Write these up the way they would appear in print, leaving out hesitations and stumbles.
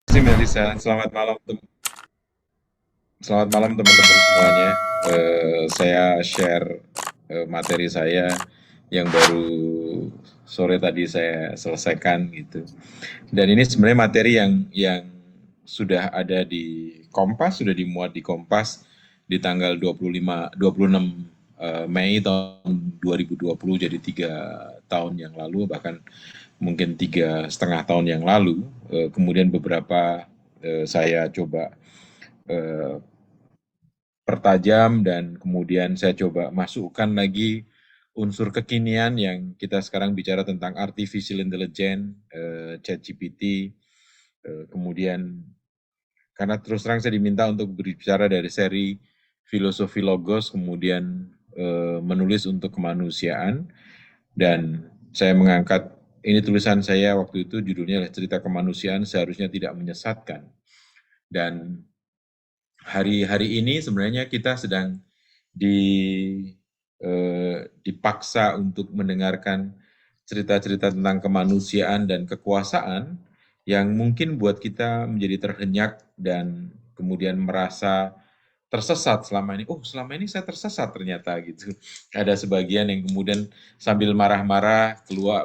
Terima kasih Melisa. Selamat malam teman-teman semuanya. Saya share materi saya yang baru sore tadi saya selesaikan gitu. Dan ini sebenarnya materi yang sudah ada di Kompas, sudah dimuat di Kompas di tanggal 26 Mei tahun 2020, jadi 3 tahun yang lalu, bahkan mungkin 3,5 tahun yang lalu. Kemudian beberapa saya coba eh, pertajam dan kemudian saya coba masukkan lagi unsur kekinian yang kita sekarang bicara tentang artificial intelligence, ChatGPT, kemudian karena terus terang saya diminta untuk berbicara dari seri filosofi logos, kemudian menulis untuk kemanusiaan, dan saya mengangkat ini tulisan saya waktu itu judulnya adalah cerita kemanusiaan seharusnya tidak menyesatkan. Dan hari-hari ini sebenarnya kita sedang di, dipaksa untuk mendengarkan cerita-cerita tentang kemanusiaan dan kekuasaan yang mungkin buat kita menjadi terhenyak dan kemudian merasa tersesat selama ini. Oh, selama ini saya tersesat ternyata gitu. Ada sebagian yang kemudian sambil marah-marah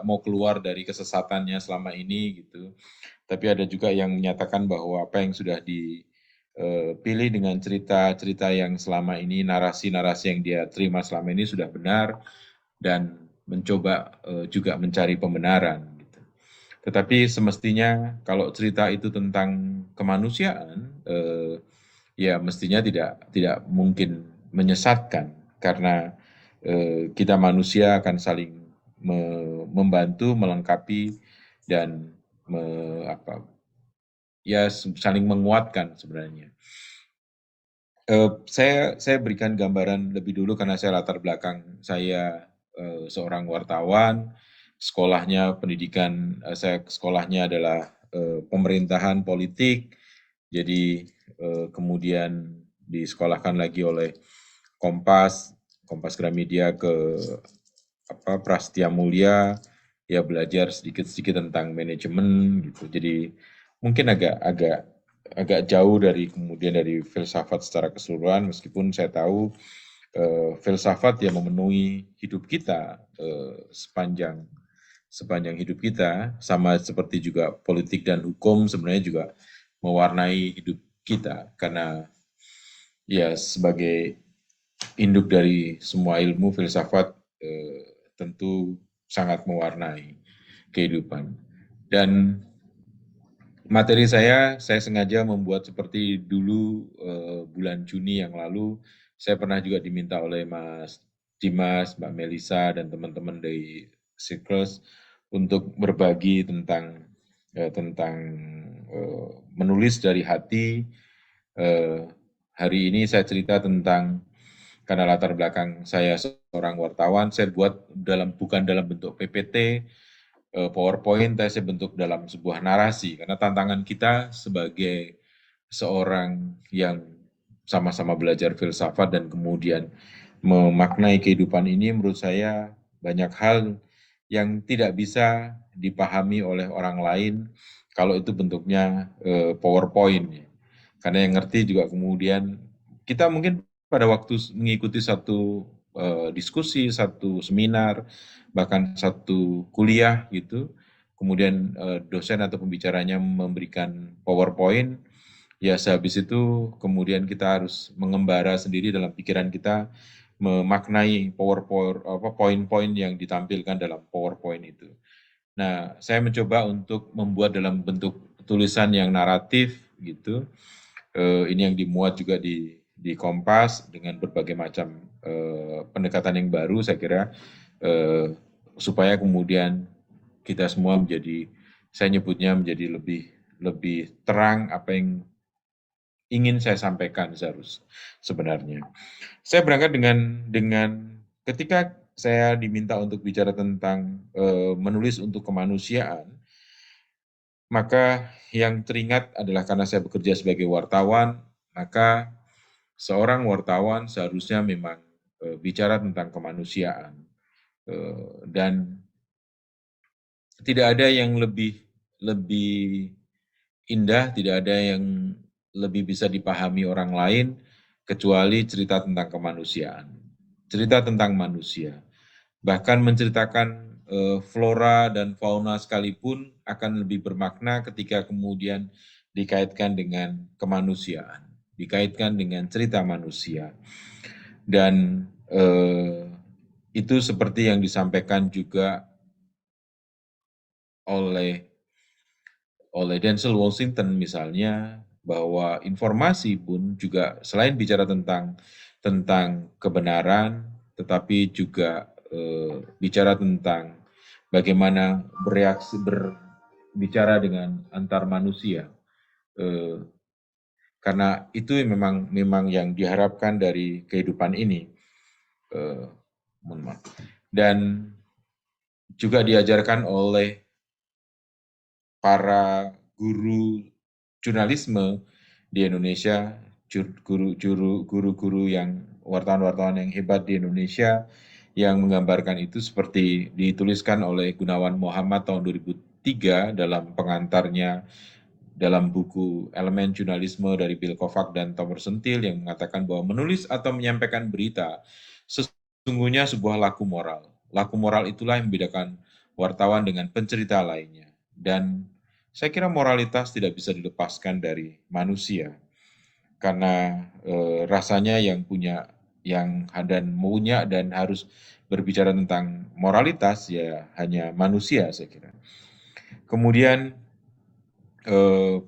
mau keluar dari kesesatannya selama ini gitu. Tapi ada juga yang menyatakan bahwa apa yang sudah dipilih dengan cerita-cerita yang selama ini, narasi-narasi yang dia terima selama ini sudah benar, dan mencoba juga mencari pembenaran. Gitu. Tetapi semestinya kalau cerita itu tentang kemanusiaan, ya mestinya tidak mungkin menyesatkan karena kita manusia akan saling membantu, melengkapi, dan apa, ya saling menguatkan sebenarnya. Saya berikan gambaran lebih dulu karena saya latar belakang saya seorang wartawan, sekolahnya pendidikan, saya sekolahnya adalah pemerintahan politik, jadi kemudian disekolahkan lagi oleh Kompas, Kompas Gramedia ke Prasetya Mulia, ya belajar sedikit-sedikit tentang manajemen gitu. Jadi mungkin agak agak agak jauh dari kemudian dari filsafat secara keseluruhan, meskipun saya tahu filsafat yang memenuhi hidup kita sepanjang sepanjang hidup kita, sama seperti juga politik dan hukum sebenarnya juga mewarnai hidup kita karena ya sebagai induk dari semua ilmu filsafat tentu sangat mewarnai kehidupan. Dan materi saya sengaja membuat seperti dulu bulan Juni yang lalu, saya pernah juga diminta oleh Mas Dimas, Mbak Melisa, dan teman-teman dari Circles untuk berbagi tentang menulis dari hati. Eh, Hari ini saya cerita tentang karena latar belakang saya seorang wartawan, saya buat bukan dalam bentuk PPT, PowerPoint, saya bentuk dalam sebuah narasi. Karena tantangan kita sebagai seorang yang sama-sama belajar filsafat dan kemudian memaknai kehidupan ini, menurut saya banyak hal yang tidak bisa dipahami oleh orang lain kalau itu bentuknya PowerPoint. Karena yang ngerti juga kemudian kita mungkin pada waktu mengikuti satu diskusi, satu seminar, bahkan satu kuliah gitu, kemudian dosen atau pembicaranya memberikan PowerPoint, ya sehabis itu kemudian kita harus mengembara sendiri dalam pikiran kita, memaknai PowerPoint, poin-poin yang ditampilkan dalam PowerPoint itu. Nah, saya mencoba untuk membuat dalam bentuk tulisan yang naratif gitu. Ini yang dimuat juga di Kompas dengan berbagai macam pendekatan yang baru, saya kira eh, supaya kemudian kita semua menjadi, saya nyebutnya menjadi lebih lebih terang apa yang ingin saya sampaikan sebenarnya. Saya berangkat dengan ketika saya diminta untuk bicara tentang menulis untuk kemanusiaan, maka yang teringat adalah karena saya bekerja sebagai wartawan, maka seorang wartawan seharusnya memang bicara tentang kemanusiaan, dan tidak ada yang lebih lebih indah, tidak ada yang lebih bisa dipahami orang lain kecuali cerita tentang kemanusiaan, cerita tentang manusia. Bahkan menceritakan flora dan fauna sekalipun akan lebih bermakna ketika kemudian dikaitkan dengan kemanusiaan, dikaitkan dengan cerita manusia. Dan itu seperti yang disampaikan juga oleh Denzel Washington misalnya, bahwa informasi pun juga selain bicara tentang kebenaran, tetapi juga bicara tentang bagaimana berbicara dengan antar manusia. Eh, karena itu memang memang yang diharapkan dari kehidupan ini. Eh, mohon maaf. Dan juga diajarkan oleh para guru jurnalisme di Indonesia, guru-guru yang wartawan-wartawan yang hebat di Indonesia yang menggambarkan itu seperti dituliskan oleh Gunawan Muhammad tahun 2003 dalam pengantarnya dalam buku Elemen Jurnalisme dari Bill Kovac dan Tom Rosenthal yang mengatakan bahwa menulis atau menyampaikan berita sesungguhnya sebuah laku moral. Laku moral itulah yang membedakan wartawan dengan pencerita lainnya. Dan saya kira moralitas tidak bisa dilepaskan dari manusia karena rasanya yang punya yang dan punya dan harus berbicara tentang moralitas ya hanya manusia saya kira. Kemudian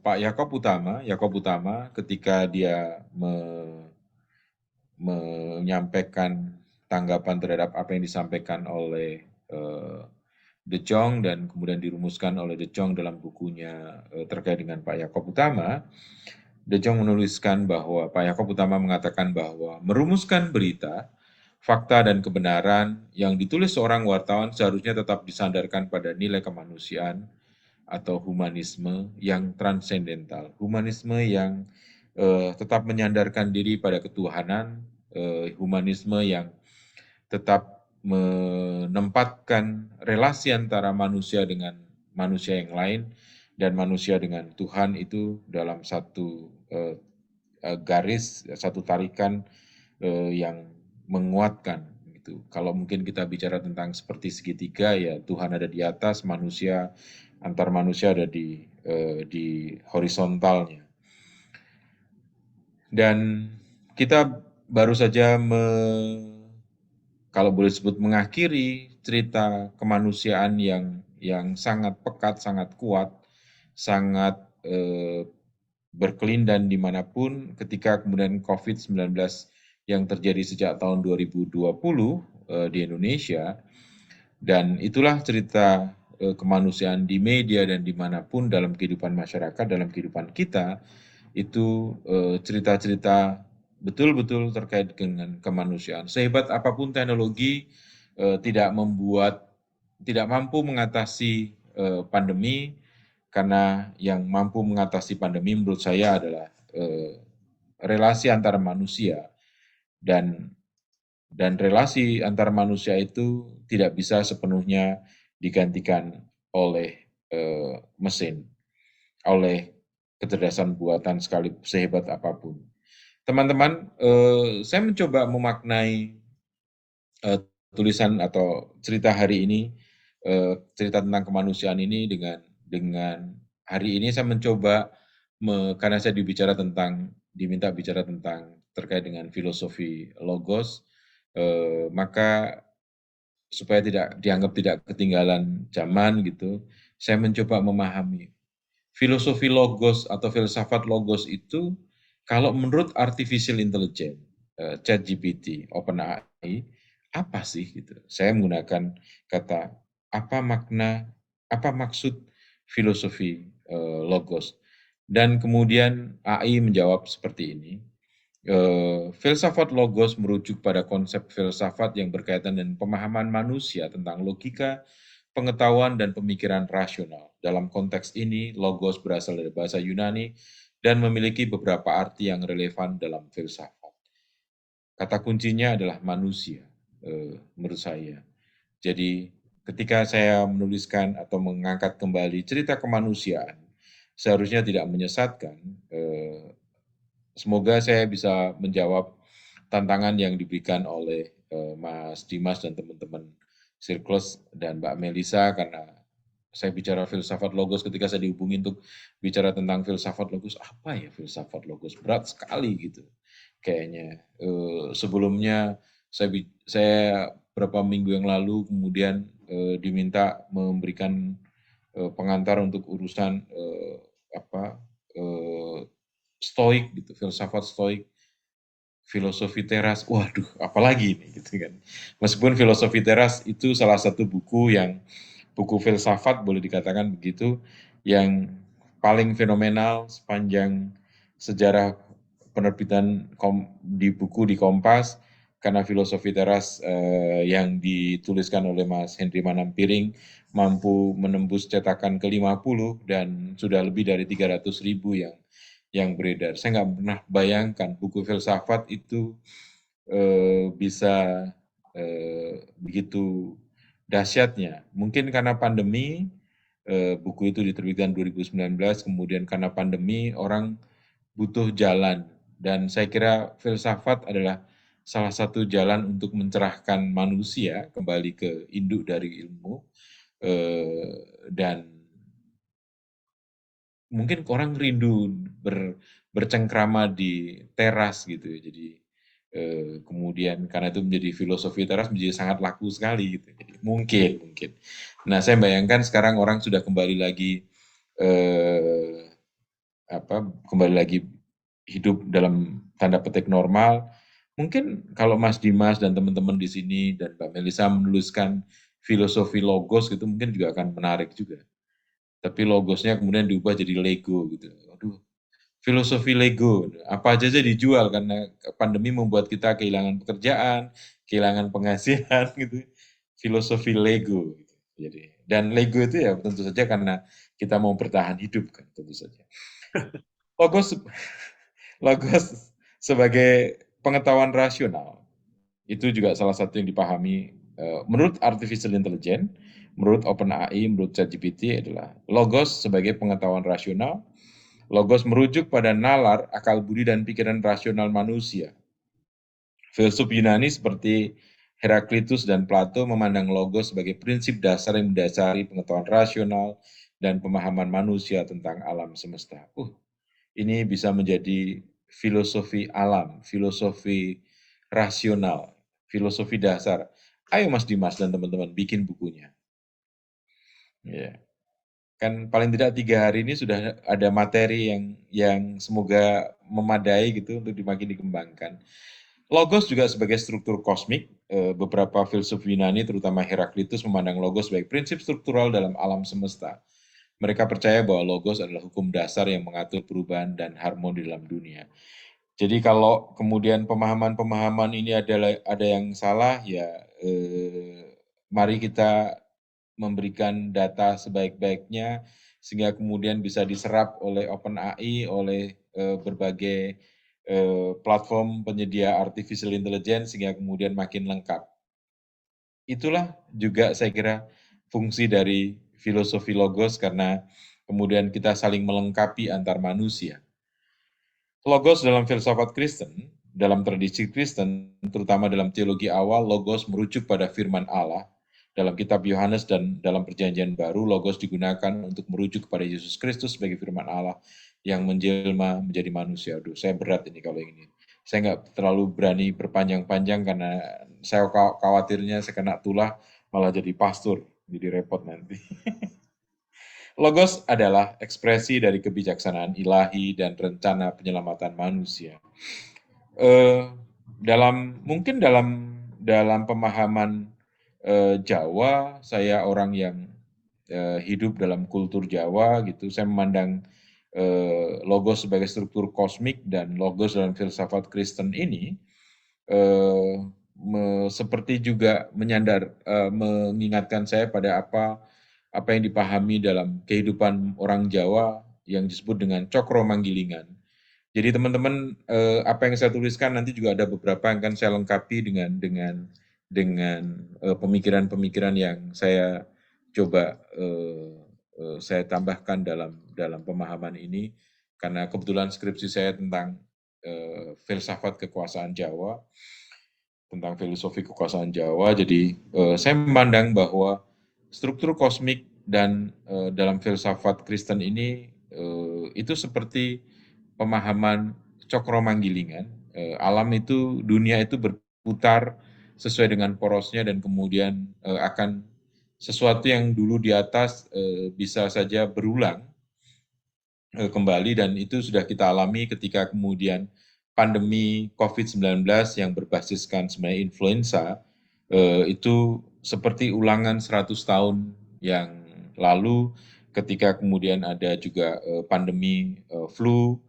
Pak Yakob Utama ketika dia menyampaikan tanggapan terhadap apa yang disampaikan oleh De Jong dan kemudian dirumuskan oleh De Jong dalam bukunya terkait dengan Pak Yakob Utama, De Jong menuliskan bahwa Pak Yakob Utama mengatakan bahwa merumuskan berita, fakta dan kebenaran yang ditulis seorang wartawan seharusnya tetap disandarkan pada nilai kemanusiaan atau humanisme yang transendental, humanisme yang tetap menyandarkan diri pada ketuhanan, humanisme yang tetap menempatkan relasi antara manusia dengan manusia yang lain dan manusia dengan Tuhan itu dalam satu garis, satu tarikan yang menguatkan. Gitu. Kalau mungkin kita bicara tentang seperti segitiga, ya Tuhan ada di atas, manusia antar manusia ada di horizontalnya. Dan kita baru saja kalau boleh disebut mengakhiri cerita kemanusiaan yang sangat pekat, sangat kuat, sangat berkelindan dimanapun ketika kemudian COVID-19 yang terjadi sejak tahun 2020 di Indonesia, dan itulah cerita kemanusiaan di media dan dimanapun dalam kehidupan masyarakat, dalam kehidupan kita, itu cerita-cerita betul-betul terkait dengan kemanusiaan. Sehebat apapun teknologi tidak mampu mengatasi pandemi, karena yang mampu mengatasi pandemi menurut saya adalah relasi antara manusia, dan relasi antar manusia itu tidak bisa sepenuhnya digantikan oleh mesin, oleh kecerdasan buatan sekali sehebat apapun. Teman-teman, saya mencoba memaknai tulisan atau cerita hari ini, cerita tentang kemanusiaan ini dengan hari ini saya mencoba karena saya diminta bicara tentang terkait dengan filosofi logos, maka supaya tidak dianggap tidak ketinggalan zaman gitu, saya mencoba memahami filosofi logos atau filsafat logos itu kalau menurut artificial intelligence, ChatGPT, OpenAI, apa sih gitu. Saya menggunakan kata apa maksud filosofi logos. Dan kemudian AI menjawab seperti ini. Filsafat logos merujuk pada konsep filsafat yang berkaitan dengan pemahaman manusia tentang logika, pengetahuan, dan pemikiran rasional. Dalam konteks ini, logos berasal dari bahasa Yunani dan memiliki beberapa arti yang relevan dalam filsafat. Kata kuncinya adalah manusia, menurut saya. Jadi, ketika saya menuliskan atau mengangkat kembali cerita kemanusiaan, seharusnya tidak menyesatkan. Semoga saya bisa menjawab tantangan yang diberikan oleh Mas Dimas dan teman-teman Sirkles dan Mbak Melisa, karena saya bicara filsafat logos ketika saya dihubungi untuk bicara tentang filsafat logos, apa ya filsafat logos? Berat sekali gitu kayaknya. Sebelumnya saya beberapa minggu yang lalu kemudian diminta memberikan pengantar untuk urusan apa stoik gitu, filsafat stoik, filosofi teras. Waduh, apalagi ini gitu kan. Meskipun filosofi teras itu salah satu buku yang buku filsafat boleh dikatakan begitu yang paling fenomenal sepanjang sejarah penerbitan di buku di Kompas, karena filosofi teras yang dituliskan oleh Mas Henry Manampiring mampu menembus cetakan ke-50 dan sudah lebih dari 300.000 yang beredar. Saya nggak pernah bayangkan buku filsafat itu bisa begitu dahsyatnya. Mungkin karena pandemi, buku itu diterbitkan 2019, kemudian karena pandemi orang butuh jalan, dan saya kira filsafat adalah salah satu jalan untuk mencerahkan manusia kembali ke induk dari ilmu, dan mungkin orang rindu bercengkrama di teras gitu ya. Jadi kemudian karena itu menjadi filosofi teras menjadi sangat laku sekali gitu. Jadi mungkin. Nah, saya bayangkan sekarang orang sudah kembali lagi eh, kembali lagi hidup dalam tanda petik normal. Mungkin kalau Mas Dimas dan teman-teman di sini dan Mbak Melisa menuliskan filosofi logos gitu mungkin juga akan menarik juga. Tapi logosnya kemudian diubah jadi Lego gitu. Aduh, filosofi Lego, apa aja dijual karena pandemi membuat kita kehilangan pekerjaan, kehilangan penghasilan gitu. Filosofi Lego gitu. Jadi, dan Lego itu ya tentu saja karena kita mau bertahan hidup kan tentu saja. Logos logos sebagai pengetahuan rasional itu juga salah satu yang dipahami menurut artificial intelligence, menurut OpenAI, menurut ChatGPT adalah logos sebagai pengetahuan rasional. Logos merujuk pada nalar, akal budi, dan pikiran rasional manusia. Filsuf Yunani seperti Heraklitus dan Plato memandang logos sebagai prinsip dasar yang mendasari pengetahuan rasional dan pemahaman manusia tentang alam semesta. Ini bisa menjadi filosofi alam, filosofi rasional, filosofi dasar. Ayo Mas Dimas dan teman-teman bikin bukunya. Ya. Kan paling tidak 3 hari ini sudah ada materi yang semoga memadai gitu untuk dimakin dikembangkan. Logos juga sebagai struktur kosmik, beberapa filsuf Yunani terutama Heraklitus memandang logos sebagai prinsip struktural dalam alam semesta. Mereka percaya bahwa logos adalah hukum dasar yang mengatur perubahan dan harmoni dalam dunia. Jadi kalau kemudian pemahaman-pemahaman ini ada yang salah, ya mari kita memberikan data sebaik-baiknya sehingga kemudian bisa diserap oleh OpenAI, oleh berbagai platform penyedia artificial intelligence sehingga kemudian makin lengkap. Itulah juga saya kira fungsi dari filosofi logos karena kemudian kita saling melengkapi antar manusia. Logos dalam filsafat Kristen, dalam tradisi Kristen, terutama dalam teologi awal, logos merujuk pada firman Allah. Dalam kitab Yohanes dan dalam perjanjian baru, logos digunakan untuk merujuk kepada Yesus Kristus sebagai firman Allah yang menjelma menjadi manusia. Aduh, saya berat ini kalau ini. Saya nggak terlalu berani berpanjang-panjang karena saya khawatirnya saya kena tulah malah jadi pastor, jadi repot nanti. Logos adalah ekspresi dari kebijaksanaan ilahi dan rencana penyelamatan manusia. Eh, mungkin dalam pemahaman Jawa, saya orang yang hidup dalam kultur Jawa gitu, saya memandang logos sebagai struktur kosmik dan logos dalam filsafat Kristen ini eh, seperti juga mengingatkan saya pada apa yang dipahami dalam kehidupan orang Jawa yang disebut dengan cokro manggilingan. Jadi teman-teman, apa yang saya tuliskan nanti juga ada beberapa yang akan saya lengkapi dengan pemikiran-pemikiran yang saya coba saya tambahkan dalam pemahaman ini, karena kebetulan skripsi saya tentang filsafat kekuasaan Jawa, tentang filosofi kekuasaan Jawa. Jadi saya memandang bahwa struktur kosmik dan dalam filsafat Kristen ini itu seperti pemahaman Cokro-Manggilingan. Alam itu, dunia itu berputar sesuai dengan porosnya dan kemudian akan sesuatu yang dulu di atas bisa saja berulang kembali, dan itu sudah kita alami ketika kemudian pandemi COVID-19 yang berbasiskan sebenarnya influenza, itu seperti ulangan 100 tahun yang lalu, ketika kemudian ada juga pandemi flu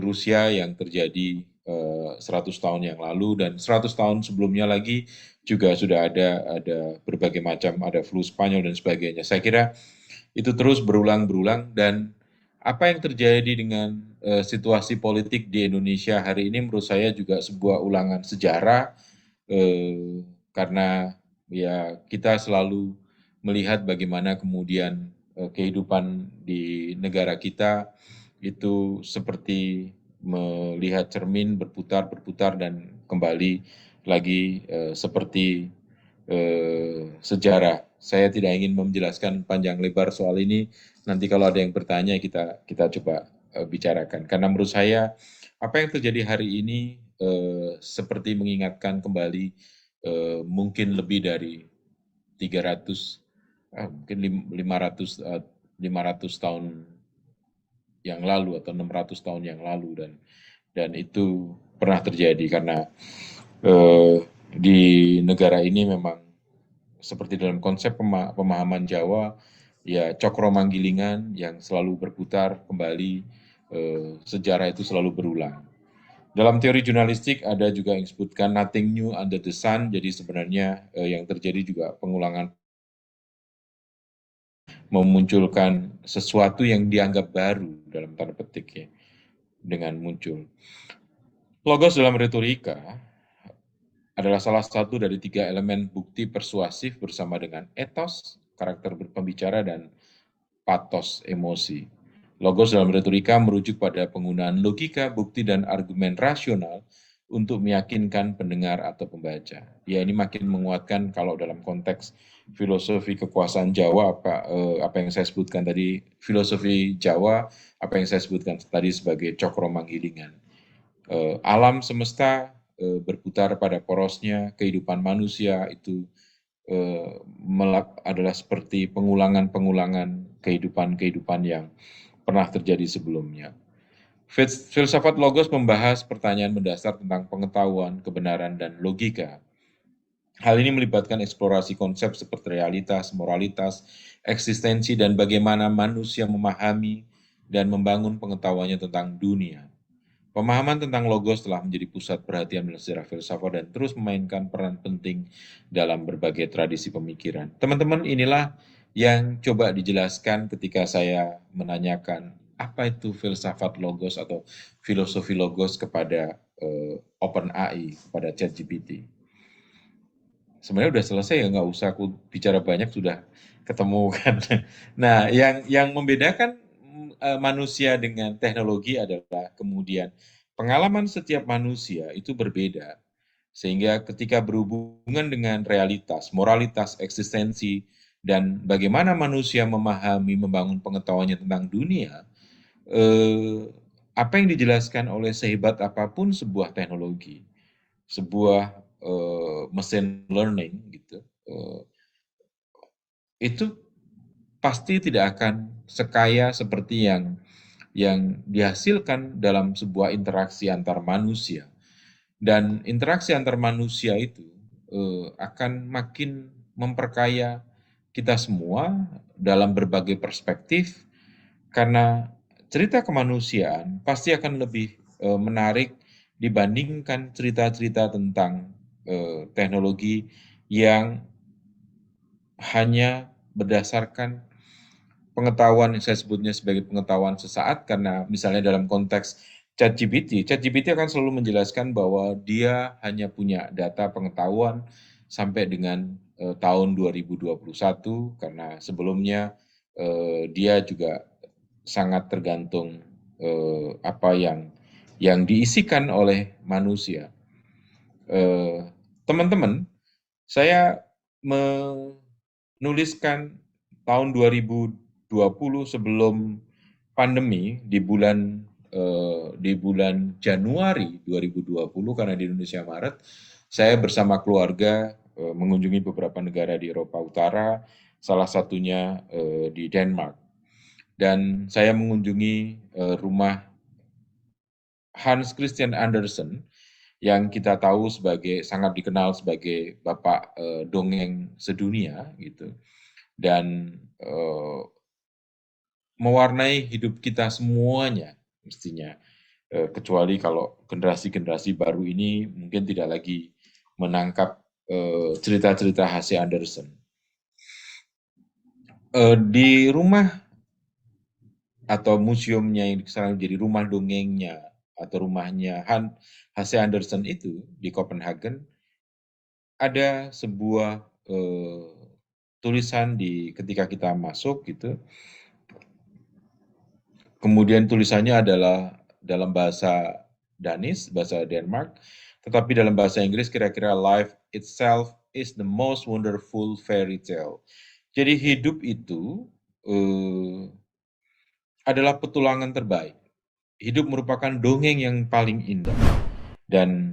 Rusia yang terjadi 100 tahun yang lalu, dan 100 tahun sebelumnya lagi juga sudah ada berbagai macam, ada flu Spanyol dan sebagainya. Saya kira itu terus berulang-berulang, dan apa yang terjadi dengan situasi politik di Indonesia hari ini menurut saya juga sebuah ulangan sejarah, karena ya kita selalu melihat bagaimana kemudian kehidupan di negara kita itu seperti melihat cermin berputar-berputar dan kembali lagi seperti sejarah. Saya tidak ingin menjelaskan panjang lebar soal ini. Nanti kalau ada yang bertanya kita coba bicarakan. Karena menurut saya apa yang terjadi hari ini seperti mengingatkan kembali mungkin lebih dari 300, mungkin 500 tahun yang lalu atau 600 tahun yang lalu, dan itu pernah terjadi karena di negara ini memang seperti dalam konsep pemahaman Jawa, ya Cokro-Manggilingan yang selalu berputar kembali, sejarah itu selalu berulang. Dalam teori jurnalistik ada juga yang disebutkan nothing new under the sun, jadi sebenarnya yang terjadi juga pengulangan, memunculkan sesuatu yang dianggap baru dalam tanda petik ya, dengan muncul. Logos dalam retorika adalah salah satu dari 3 elemen bukti persuasif bersama dengan etos, karakter berpembicara, dan patos emosi. Logos dalam retorika merujuk pada penggunaan logika, bukti, dan argumen rasional untuk meyakinkan pendengar atau pembaca. Ya, ini makin menguatkan kalau dalam konteks filosofi kekuasaan Jawa, apa yang saya sebutkan tadi, filosofi Jawa, apa yang saya sebutkan tadi sebagai Cokro-Manggilingan. Alam semesta berputar pada porosnya, kehidupan manusia itu adalah seperti pengulangan-pengulangan kehidupan-kehidupan yang pernah terjadi sebelumnya. Filsafat logos membahas pertanyaan mendasar tentang pengetahuan, kebenaran, dan logika. Hal ini melibatkan eksplorasi konsep seperti realitas, moralitas, eksistensi, dan bagaimana manusia memahami dan membangun pengetahuannya tentang dunia. Pemahaman tentang logos telah menjadi pusat perhatian dalam sejarah filsafat dan terus memainkan peran penting dalam berbagai tradisi pemikiran. Teman-teman, inilah yang coba dijelaskan ketika saya menanyakan apa itu filsafat logos atau filosofi logos kepada OpenAI, kepada ChatGPT. Sebenarnya udah selesai ya, nggak usah aku bicara banyak, sudah ketemu kan. Nah, yang membedakan manusia dengan teknologi adalah kemudian pengalaman setiap manusia itu berbeda. Sehingga ketika berhubungan dengan realitas, moralitas, eksistensi, dan bagaimana manusia memahami, membangun pengetahuannya tentang dunia, apa yang dijelaskan oleh sehebat apapun sebuah teknologi, sebuah mesin learning gitu, itu pasti tidak akan sekaya seperti yang dihasilkan dalam sebuah interaksi antar manusia. Dan interaksi antar manusia itu akan makin memperkaya kita semua dalam berbagai perspektif, karena cerita kemanusiaan pasti akan lebih menarik dibandingkan cerita-cerita tentang teknologi yang hanya berdasarkan pengetahuan yang saya sebutnya sebagai pengetahuan sesaat, karena misalnya dalam konteks ChatGPT akan selalu menjelaskan bahwa dia hanya punya data pengetahuan sampai dengan tahun 2021, karena sebelumnya dia juga sangat tergantung apa yang diisikan oleh manusia. Teman-teman, saya menuliskan tahun 2020 sebelum pandemi di bulan Januari 2020 karena di Indonesia Maret, saya bersama keluarga mengunjungi beberapa negara di Eropa Utara, salah satunya di Denmark. Dan saya mengunjungi rumah Hans Christian Andersen yang kita tahu sangat dikenal sebagai bapak dongeng sedunia gitu, dan mewarnai hidup kita semuanya mestinya, kecuali kalau generasi-generasi baru ini mungkin tidak lagi menangkap cerita-cerita H.C. Andersen. Di rumah atau museumnya yang sekarang jadi rumah dongengnya atau rumahnya H.C. Andersen itu di Copenhagen, ada sebuah tulisan ketika kita masuk gitu. Kemudian tulisannya adalah dalam bahasa Danis, bahasa Denmark, tetapi dalam bahasa Inggris kira-kira life itself is the most wonderful fairy tale. Jadi hidup itu adalah petualangan terbaik. Hidup merupakan dongeng yang paling indah. Dan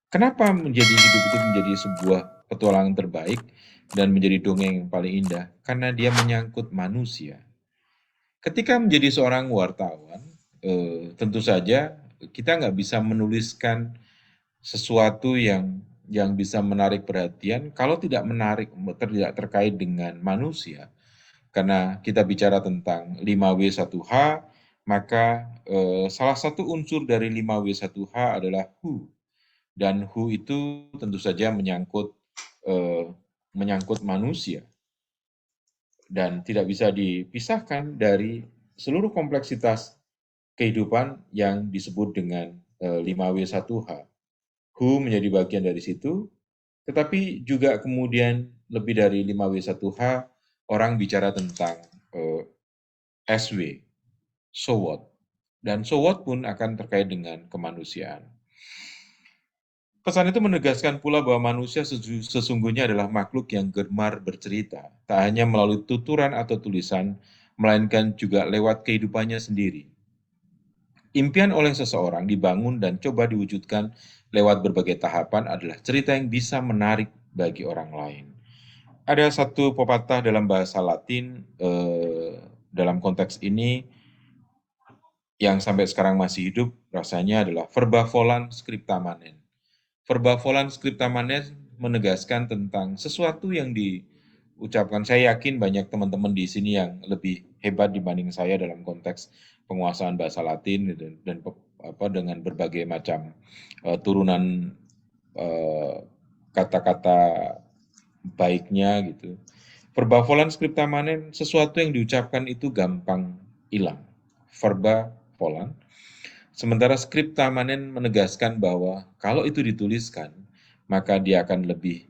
kenapa hidup itu menjadi sebuah petualangan terbaik dan menjadi dongeng yang paling indah? Karena dia menyangkut manusia. Ketika menjadi seorang wartawan, tentu saja kita nggak bisa menuliskan sesuatu yang bisa menarik perhatian kalau tidak terkait dengan manusia. Karena kita bicara tentang 5W1H, maka salah satu unsur dari 5W1H adalah who. Dan who itu tentu saja menyangkut manusia dan tidak bisa dipisahkan dari seluruh kompleksitas kehidupan yang disebut dengan 5W1H. Who menjadi bagian dari situ, tetapi juga kemudian lebih dari 5W1H, orang bicara tentang SW, so what. Dan so what pun akan terkait dengan kemanusiaan. Pesan itu menegaskan pula bahwa manusia sesungguhnya adalah makhluk yang gemar bercerita, tak hanya melalui tuturan atau tulisan, melainkan juga lewat kehidupannya sendiri. Impian oleh seseorang dibangun dan coba diwujudkan lewat berbagai tahapan adalah cerita yang bisa menarik bagi orang lain. Ada satu pepatah dalam bahasa Latin dalam konteks ini yang sampai sekarang masih hidup, rasanya adalah verba volant scripta manent. Verba volant scripta manent menegaskan tentang sesuatu yang diucapkan. Saya yakin banyak teman-teman di sini yang lebih hebat dibanding saya dalam konteks penguasaan bahasa Latin dan dengan berbagai macam turunan kata-kata baiknya gitu. Verba volant scripta manent, sesuatu yang diucapkan itu gampang hilang. Verba volant. Sementara scripta manent menegaskan bahwa kalau itu dituliskan, maka dia akan lebih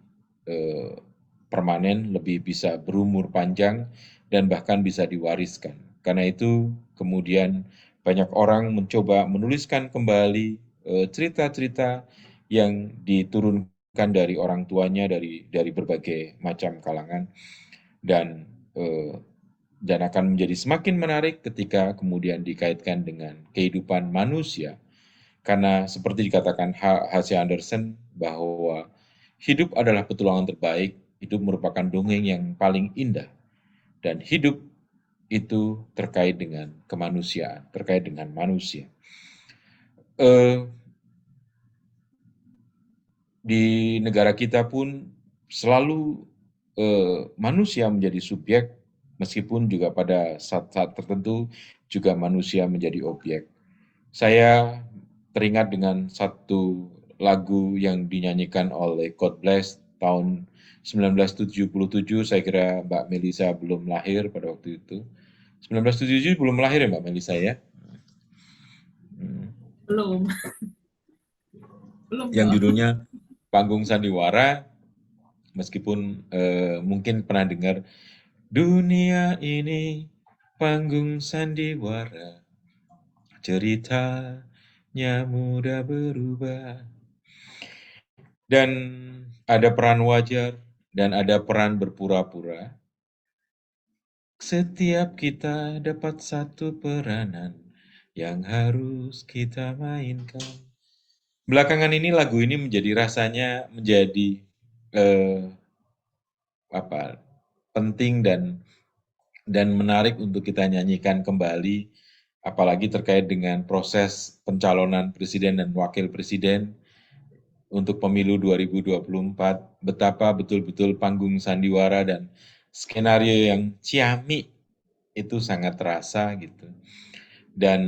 permanen, lebih bisa berumur panjang, dan bahkan bisa diwariskan. Karena itu kemudian banyak orang mencoba menuliskan kembali cerita-cerita yang diturunkan dari orang tuanya, dari berbagai macam kalangan, dan akan menjadi semakin menarik ketika kemudian dikaitkan dengan kehidupan manusia. Karena seperti dikatakan H.C. Andersen bahwa hidup adalah petualangan terbaik, hidup merupakan dongeng yang paling indah, dan hidup itu terkait dengan kemanusiaan, terkait dengan manusia. Di negara kita pun selalu manusia menjadi subjek, meskipun juga pada saat-saat tertentu juga manusia menjadi objek. Saya teringat dengan satu lagu yang dinyanyikan oleh God Bless tahun 1977, saya kira Mbak Melisa belum lahir pada waktu itu. 1977 belum lahir ya Mbak Melisa ya? Belum. Belum Yang dong. judulnya Panggung Sandiwara, meskipun mungkin pernah dengar, Dunia ini panggung sandiwara, ceritanya mudah berubah. Dan ada peran wajar dan ada peran berpura-pura. Setiap kita dapat satu peranan yang harus kita mainkan. Belakangan ini lagu ini rasanya menjadi eh, apa penting dan menarik untuk kita nyanyikan kembali, apalagi terkait dengan proses pencalonan presiden dan wakil presiden untuk pemilu 2024, betapa betul-betul panggung sandiwara dan skenario yang ciamik itu sangat terasa gitu. Dan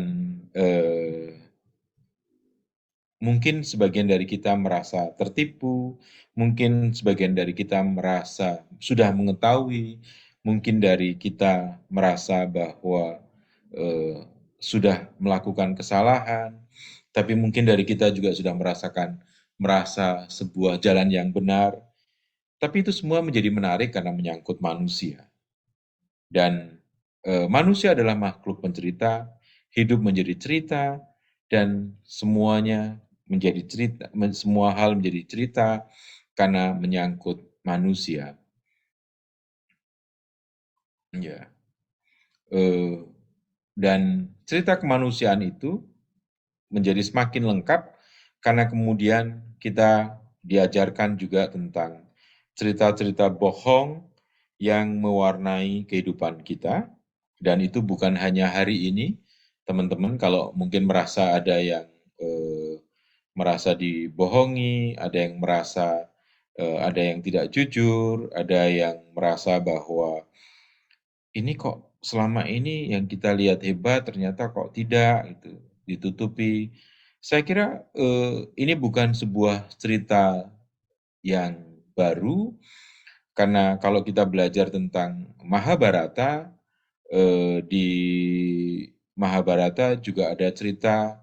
mungkin sebagian dari kita merasa tertipu, mungkin sebagian dari kita merasa sudah mengetahui, mungkin dari kita merasa bahwa sudah melakukan kesalahan, tapi mungkin dari kita juga sudah merasa sebuah jalan yang benar. Tapi itu semua menjadi menarik karena menyangkut manusia. Dan manusia adalah makhluk pencerita, hidup menjadi cerita, dan semuanya menjadi cerita, semua hal menjadi cerita karena menyangkut manusia. Ya. Dan cerita kemanusiaan itu menjadi semakin lengkap karena kemudian kita diajarkan juga tentang cerita-cerita bohong yang mewarnai kehidupan kita, dan itu bukan hanya hari ini, teman-teman. Kalau mungkin merasa ada yang merasa dibohongi, ada yang merasa ada yang tidak jujur, ada yang merasa bahwa ini kok selama ini yang kita lihat hebat ternyata kok tidak gitu, ditutupi. Saya kira ini bukan sebuah cerita yang baru, karena kalau kita belajar tentang Mahabharata, di Mahabharata juga ada cerita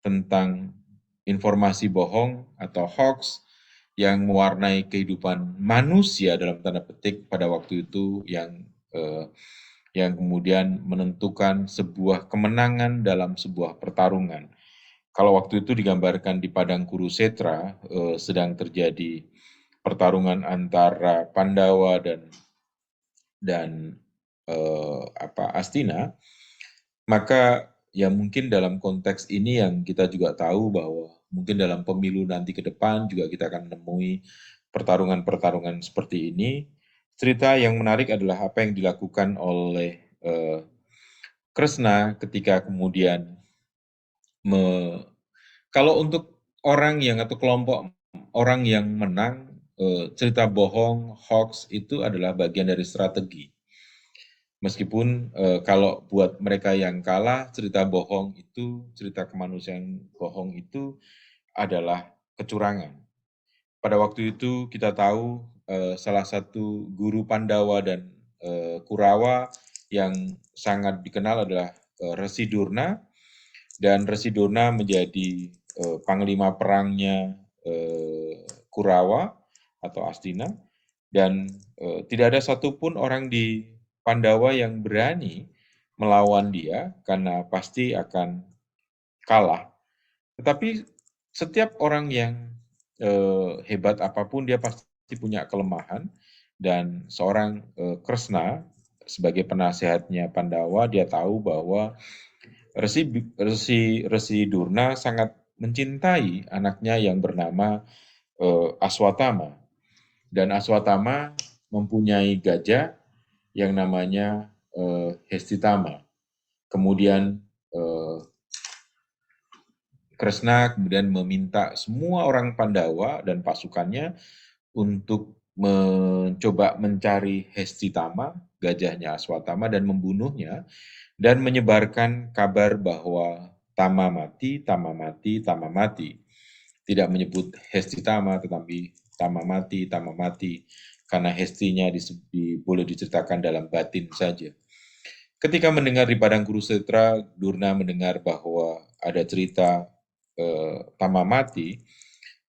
tentang informasi bohong atau hoax yang mewarnai kehidupan manusia dalam tanda petik pada waktu itu, yang kemudian menentukan sebuah kemenangan dalam sebuah pertarungan. Kalau waktu itu digambarkan di padang Kurusetra, sedang terjadi pertarungan antara Pandawa dan Astina, maka ya mungkin dalam konteks ini yang kita juga tahu bahwa mungkin dalam pemilu nanti ke depan juga kita akan menemui pertarungan-pertarungan seperti ini. Cerita yang menarik adalah apa yang dilakukan oleh Kresna ketika kemudian kalau untuk orang yang atau kelompok orang yang menang, cerita bohong, hoax itu adalah bagian dari strategi. Meskipun kalau buat mereka yang kalah, cerita bohong itu, cerita kemanusiaan bohong itu adalah kecurangan. Pada waktu itu kita tahu salah satu guru Pandawa dan Kurawa yang sangat dikenal adalah Resi Durna, dan Resi Durna menjadi panglima perangnya Kurawa atau Astina, dan tidak ada satupun orang di Pandawa yang berani melawan dia karena pasti akan kalah. Tetapi setiap orang yang hebat apapun dia pasti punya kelemahan, dan seorang Kresna sebagai penasehatnya Pandawa, dia tahu bahwa Resi Durna sangat mencintai anaknya yang bernama Aswatama, dan Aswatama mempunyai gajah yang namanya Hestitama. Kemudian Kresna kemudian meminta semua orang Pandawa dan pasukannya untuk mencoba mencari Hestitama, gajahnya Aswatama, dan membunuhnya, dan menyebarkan kabar bahwa Tama mati, Tama mati, Tama mati. Tidak menyebut Hestitama, tetapi Tama mati, Tama mati, karena Hestinya boleh diceritakan dalam batin saja. Ketika mendengar di padang Kurusetra, Durna mendengar bahwa ada cerita Tama mati,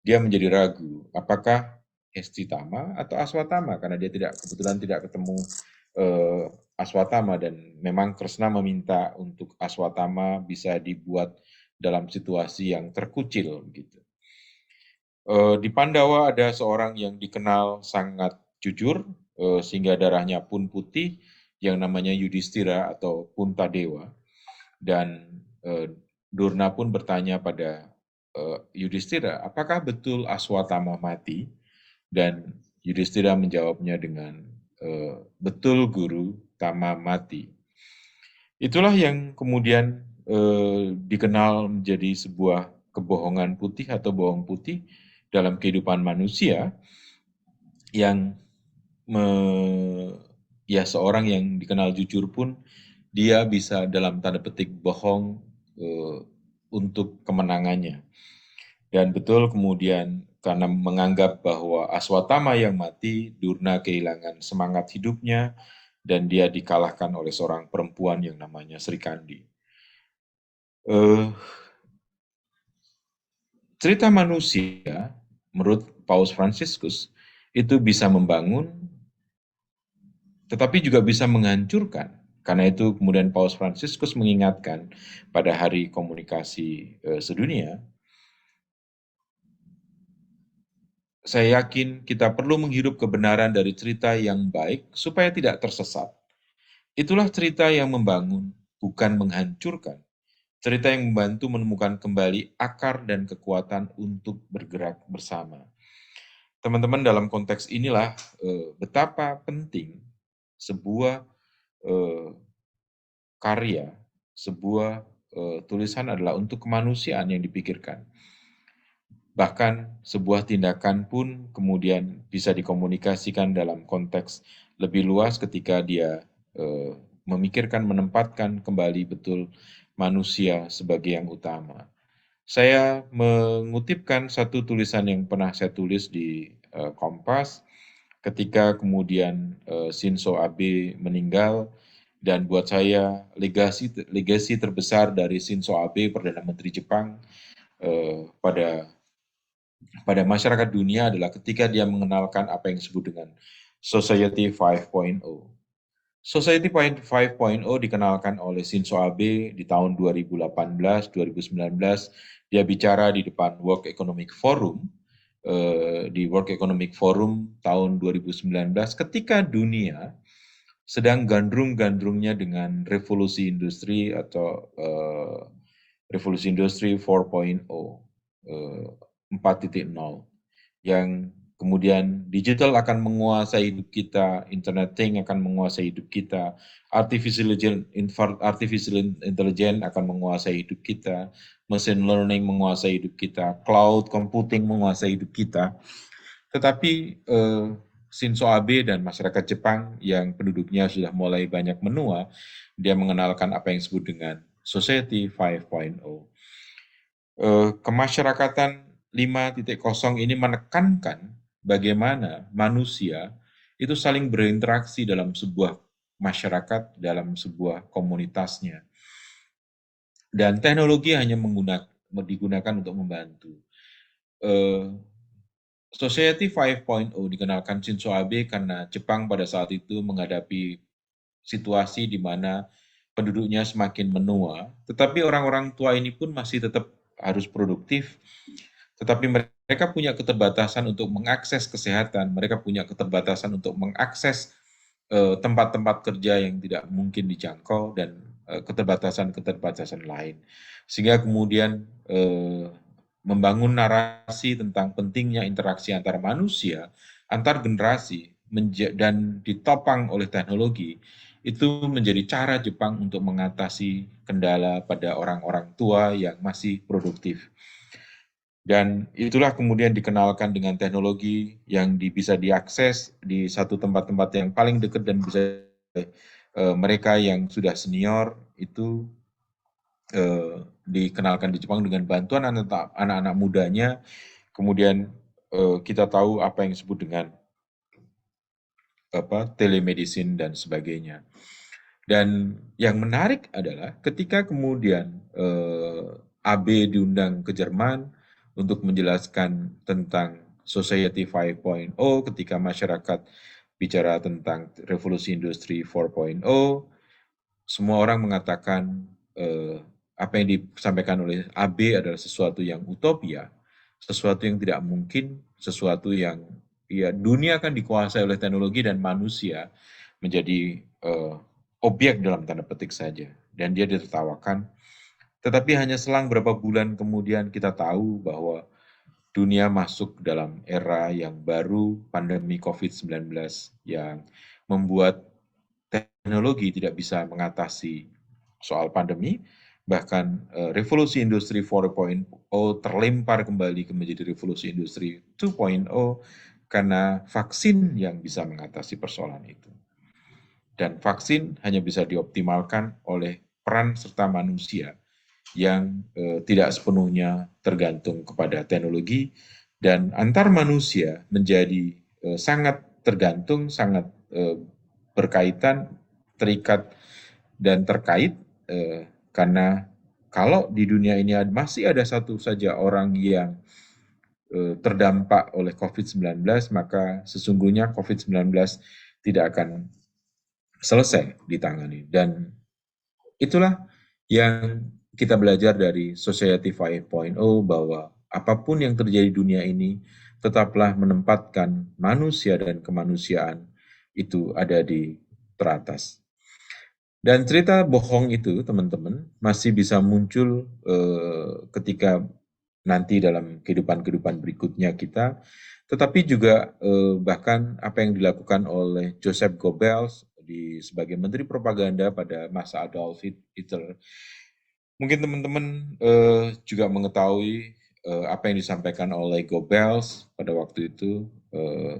dia menjadi ragu, apakah Hestitama atau Aswatama, karena dia kebetulan tidak ketemu Aswatama, dan memang Kresna meminta untuk Aswatama bisa dibuat dalam situasi yang terkucil gitu. Di Pandawa ada seorang yang dikenal sangat jujur, sehingga darahnya pun putih, yang namanya Yudhistira atau Puntadewa. Dan Durna pun bertanya pada Yudhistira, apakah betul Aswatama mati? Dan Yudhistira menjawabnya dengan betul Guru, Tama mati. Itulah yang kemudian dikenal menjadi sebuah kebohongan putih atau bohong putih dalam kehidupan manusia, yang ya seorang yang dikenal jujur pun dia bisa dalam tanda petik bohong untuk kemenangannya. Dan betul kemudian karena menganggap bahwa Aswatama yang mati, Durna kehilangan semangat hidupnya dan dia dikalahkan oleh seorang perempuan yang namanya Sri Kandi. Cerita manusia menurut Paus Fransiskus itu bisa membangun tetapi juga bisa menghancurkan. Karena itu kemudian Paus Fransiskus mengingatkan pada Hari Komunikasi Sedunia, saya yakin kita perlu menghirup kebenaran dari cerita yang baik supaya tidak tersesat. Itulah cerita yang membangun, bukan menghancurkan. Cerita yang membantu menemukan kembali akar dan kekuatan untuk bergerak bersama. Teman-teman, dalam konteks inilah betapa penting sebuah karya, sebuah tulisan adalah untuk kemanusiaan yang dipikirkan. Bahkan sebuah tindakan pun kemudian bisa dikomunikasikan dalam konteks lebih luas ketika dia memikirkan, menempatkan kembali betul manusia sebagai yang utama. Saya mengutipkan satu tulisan yang pernah saya tulis di Kompas ketika kemudian Shinzo Abe meninggal, dan buat saya legasi terbesar dari Shinzo Abe, Perdana Menteri Jepang, pada masyarakat dunia adalah ketika dia mengenalkan apa yang disebut dengan Society 5.0. Society 5.0 dikenalkan oleh Shinzo Abe di tahun 2018-2019. Dia bicara di depan World Economic Forum, di World Economic Forum tahun 2019, ketika dunia sedang gandrung-gandrungnya dengan revolusi industri atau revolusi industri 4.0, 4.0, yang kemudian digital akan menguasai hidup kita, Internet Thing akan menguasai hidup kita, artificial intelligence akan menguasai hidup kita, machine learning menguasai hidup kita, cloud computing menguasai hidup kita. Tetapi Shinzo Abe dan masyarakat Jepang yang penduduknya sudah mulai banyak menua, dia mengenalkan apa yang disebut dengan Society 5.0. Kemasyarakatan 5.0 ini menekankan bagaimana manusia itu saling berinteraksi dalam sebuah masyarakat, dalam sebuah komunitasnya. Dan teknologi hanya digunakan untuk membantu. Society 5.0 dikenalkan Shinzo Abe karena Jepang pada saat itu menghadapi situasi di mana penduduknya semakin menua, tetapi orang-orang tua ini pun masih tetap harus produktif, tetapi mereka punya keterbatasan untuk mengakses kesehatan, mereka punya keterbatasan untuk mengakses tempat-tempat kerja yang tidak mungkin dijangkau, dan keterbatasan-keterbatasan lain. Sehingga kemudian membangun narasi tentang pentingnya interaksi antar manusia, antar generasi, dan ditopang oleh teknologi, itu menjadi cara Jepang untuk mengatasi kendala pada orang-orang tua yang masih produktif. Dan itulah kemudian dikenalkan dengan teknologi yang bisa diakses di satu tempat-tempat yang paling dekat, dan bisa mereka yang sudah senior itu dikenalkan di Jepang dengan bantuan anak-anak mudanya. Kemudian kita tahu apa yang disebut dengan telemedicine dan sebagainya. Dan yang menarik adalah ketika kemudian AB diundang ke Jerman untuk menjelaskan tentang Society 5.0, ketika masyarakat bicara tentang revolusi industri 4.0, semua orang mengatakan apa yang disampaikan oleh AB adalah sesuatu yang utopia, sesuatu yang tidak mungkin, sesuatu yang ya dunia akan dikuasai oleh teknologi dan manusia menjadi objek dalam tanda petik saja. Dan dia ditertawakan. Tetapi hanya selang beberapa bulan kemudian kita tahu bahwa dunia masuk dalam era yang baru, pandemi COVID-19 yang membuat teknologi tidak bisa mengatasi soal pandemi, bahkan revolusi industri 4.0 terlempar kembali menjadi revolusi industri 2.0 karena vaksin yang bisa mengatasi persoalan itu. Dan vaksin hanya bisa dioptimalkan oleh peran serta manusia yang tidak sepenuhnya tergantung kepada teknologi, dan antar manusia menjadi sangat tergantung, sangat berkaitan, terikat, dan terkait, karena kalau di dunia ini masih ada satu saja orang yang terdampak oleh COVID-19, maka sesungguhnya COVID-19 tidak akan selesai ditangani. Dan itulah yang kita belajar dari Society 5.0, bahwa apapun yang terjadi di dunia ini, tetaplah menempatkan manusia dan kemanusiaan itu ada di teratas. Dan cerita bohong itu, teman-teman, masih bisa muncul ketika nanti dalam kehidupan-kehidupan berikutnya kita, tetapi juga bahkan apa yang dilakukan oleh Joseph Goebbels sebagai Menteri Propaganda pada masa Adolf Hitler. Mungkin teman-teman juga mengetahui apa yang disampaikan oleh Goebbels pada waktu itu.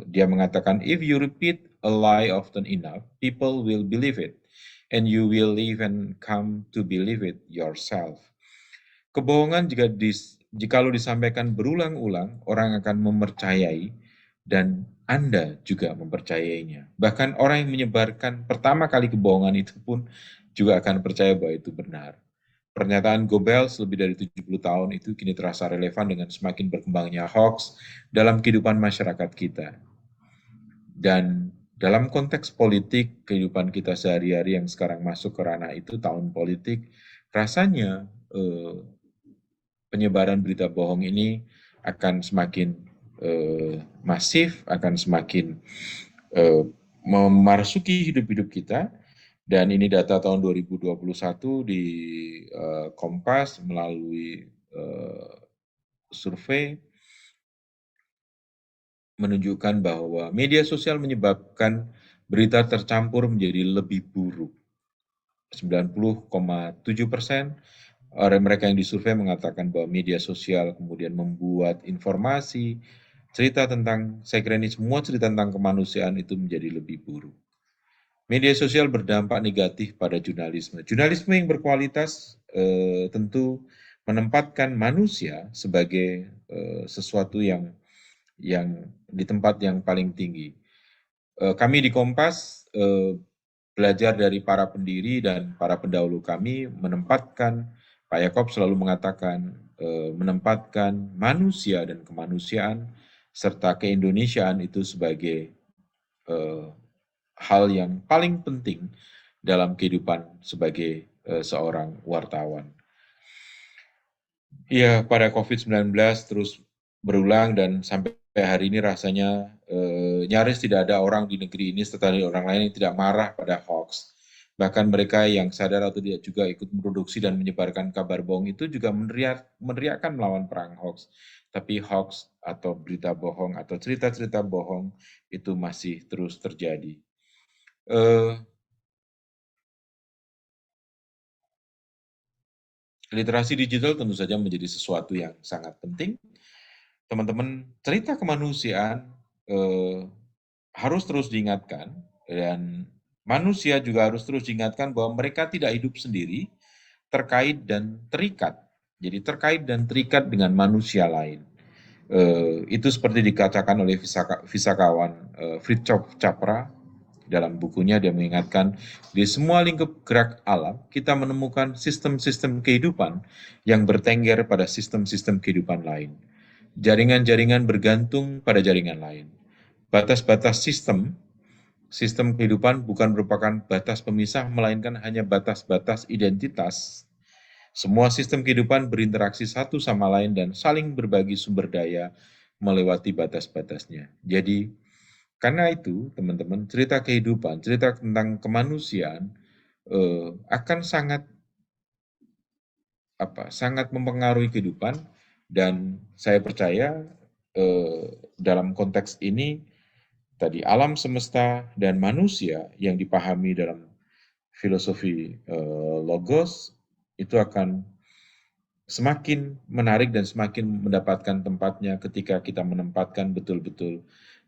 Dia mengatakan, if you repeat a lie often enough, people will believe it, and you will even come to believe it yourself. Kebohongan jikalau disampaikan berulang-ulang, orang akan mempercayai, dan Anda juga mempercayainya. Bahkan orang yang menyebarkan pertama kali kebohongan itu pun juga akan percaya bahwa itu benar. Pernyataan Goebbels lebih dari 70 tahun itu kini terasa relevan dengan semakin berkembangnya hoax dalam kehidupan masyarakat kita. Dan dalam konteks politik, kehidupan kita sehari-hari yang sekarang masuk ke ranah itu, tahun politik, rasanya penyebaran berita bohong ini akan semakin masif, akan semakin memasuki hidup-hidup kita. Dan ini data tahun 2021 di Kompas melalui survei menunjukkan bahwa media sosial menyebabkan berita tercampur menjadi lebih buruk. 90,7% orang mereka yang disurvei mengatakan bahwa media sosial kemudian membuat informasi, cerita tentang, saya kira ini semua cerita tentang kemanusiaan itu menjadi lebih buruk. Media sosial berdampak negatif pada jurnalisme. Jurnalisme yang berkualitas tentu menempatkan manusia sebagai sesuatu yang di tempat yang paling tinggi. Kami di Kompas belajar dari para pendiri dan para pendahulu kami, menempatkan, Pak Yakob selalu mengatakan, menempatkan manusia dan kemanusiaan serta keindonesiaan itu sebagai hal yang paling penting dalam kehidupan sebagai seorang wartawan. Ya, pada COVID-19 terus berulang dan sampai hari ini rasanya nyaris tidak ada orang di negeri ini serta orang lain yang tidak marah pada hoax. Bahkan mereka yang sadar atau tidak juga ikut memproduksi dan menyebarkan kabar bohong itu juga meneriakkan melawan perang hoax. Tapi hoax atau berita bohong atau cerita-cerita bohong itu masih terus terjadi. Literasi digital tentu saja menjadi sesuatu yang sangat penting. Teman-teman, cerita kemanusiaan harus terus diingatkan, dan manusia juga harus terus diingatkan bahwa mereka tidak hidup sendiri, terkait dan terikat. Jadi terkait dan terikat dengan manusia lain. Itu seperti dikatakan oleh fisikawan Fritjof Capra. Dalam bukunya dia mengingatkan, di semua lingkup gerak alam, kita menemukan sistem-sistem kehidupan yang bertengger pada sistem-sistem kehidupan lain. Jaringan-jaringan bergantung pada jaringan lain. Batas-batas sistem sistem kehidupan bukan merupakan batas pemisah, melainkan hanya batas-batas identitas. Semua sistem kehidupan berinteraksi satu sama lain dan saling berbagi sumber daya melewati batas-batasnya. Jadi, karena itu, teman-teman, cerita kehidupan, cerita tentang kemanusiaan akan sangat mempengaruhi kehidupan, dan saya percaya dalam konteks ini tadi alam semesta dan manusia yang dipahami dalam filosofi logos itu akan semakin menarik dan semakin mendapatkan tempatnya ketika kita menempatkan betul-betul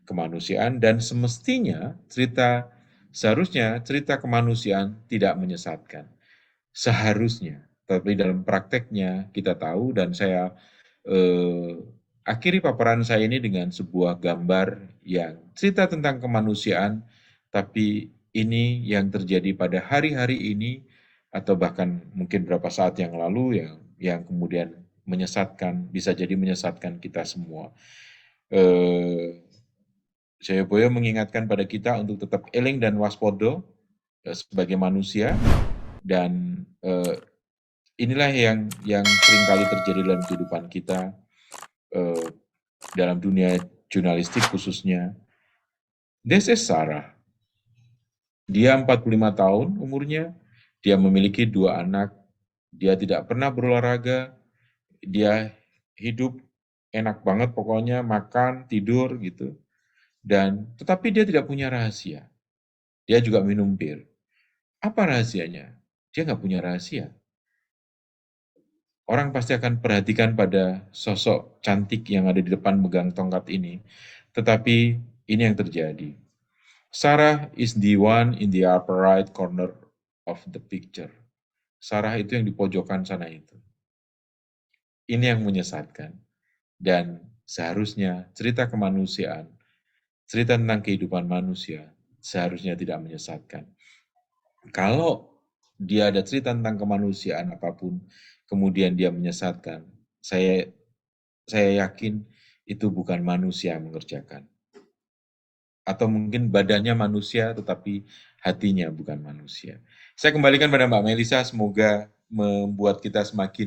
kemanusiaan, dan seharusnya cerita kemanusiaan tidak menyesatkan. Seharusnya, tapi dalam prakteknya kita tahu, dan saya akhiri paparan saya ini dengan sebuah gambar yang cerita tentang kemanusiaan, tapi ini yang terjadi pada hari-hari ini atau bahkan mungkin beberapa saat yang lalu yang kemudian menyesatkan, bisa jadi menyesatkan kita semua. Saya Boyo mengingatkan pada kita untuk tetap eling dan waspada sebagai manusia, dan inilah yang seringkali terjadi dalam kehidupan kita, dalam dunia jurnalistik khususnya. This is Sarah. Dia 45 tahun umurnya, dia memiliki 2 anak, dia tidak pernah berolahraga, dia hidup enak banget pokoknya, makan, tidur gitu. Tetapi dia tidak punya rahasia. Dia juga minum bir. Apa rahasianya? Dia nggak punya rahasia. Orang pasti akan perhatikan pada sosok cantik yang ada di depan megang tongkat ini. Tetapi ini yang terjadi. Sarah is the one in the upper right corner of the picture. Sarah itu yang di pojokan sana itu. Ini yang menyesatkan. Dan seharusnya cerita kemanusiaan, cerita tentang kehidupan manusia, seharusnya tidak menyesatkan. Kalau dia ada cerita tentang kemanusiaan apapun, kemudian dia menyesatkan, saya yakin itu bukan manusia yang mengerjakan. Atau mungkin badannya manusia, tetapi hatinya bukan manusia. Saya kembalikan pada Mbak Melisa, semoga membuat kita semakin